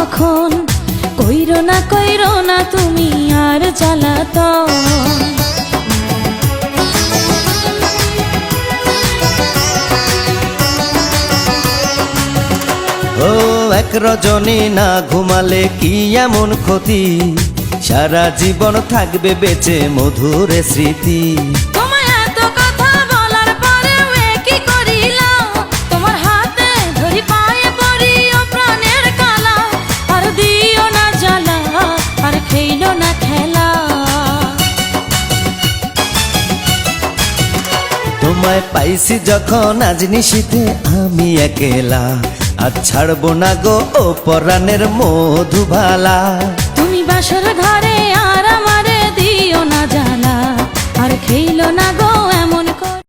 কখন। কইরো না তুমি আর জ্বালাতন। ও এক রজনী না ঘুমালে কি এমন ক্ষতি, সারা জীবন থাকবে বেঁচে মধুর স্মৃতি। তোমায় এত কথা বলার পরেও কি করিলাম, তোমার হাতে ধরি পায়ে পড়ি ও প্রাণের কালা। আর দিও না জ্বালা, আর খেইলো না খেলা। তোমায় পাইছি যখন আজ নিশীথে আমি একেলা, আর ছাড়বো না গো ও পরাণের মধুবালা। তুমি বাসর ঘরে আর আমারে দিও না জ্বালা, আর খেইলো না গো